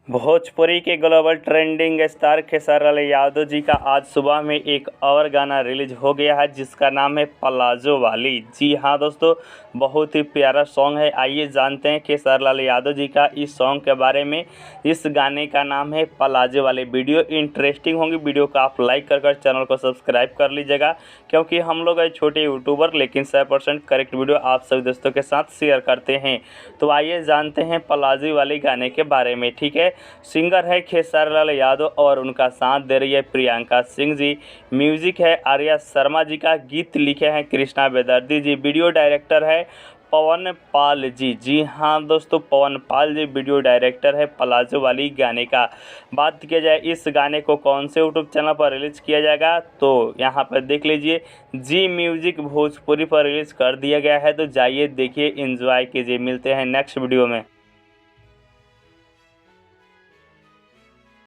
भोजपुरी के global trending star Khesari Lal Yadav ji का आज सुबह में एक और गाना रिलीज हो गया है जिसका नाम है प्लाजो वाली। जी हाँ दोस्तों, बहुत ही प्यारा सॉन्ग है। आइए जानते हैं खेसारी लाल यादव जी का इस सॉन्ग के बारे में। इस गाने का नाम है प्लाजो वाली। वीडियो इंटरेस्टिंग होगी, वीडियो को आप लाइक कर चैनल को सब्सक्राइब कर लीजिएगा, क्योंकि हम लोग है छोटे यूट्यूबर लेकिन 100% करेक्ट वीडियो आप सभी दोस्तों के साथ शेयर करते हैं। तो आइए जानते हैं प्लाजो वाली गाने के बारे में। ठीक है, सिंगर है खेसारी लाल यादव और उनका साथ दे रही है प्रियंका सिंह जी। म्यूजिक है आर्या शर्मा जी का, गीत लिखे हैं कृष्णा बेदर्दी जी। वीडियो डायरेक्टर है पवन पाल जी। जी हाँ दोस्तों, पवन पाल जी वीडियो डायरेक्टर है प्लाजो वाली गाने का। बात किया जाए इस गाने को कौन से यूट्यूब चैनल पर रिलीज किया जाएगा, तो यहाँ पर देख लीजिए, जी म्यूजिक भोजपुरी पर रिलीज कर दिया गया है। तो जाइए देखिए, एंजॉय कीजिए। मिलते हैं नेक्स्ट वीडियो में।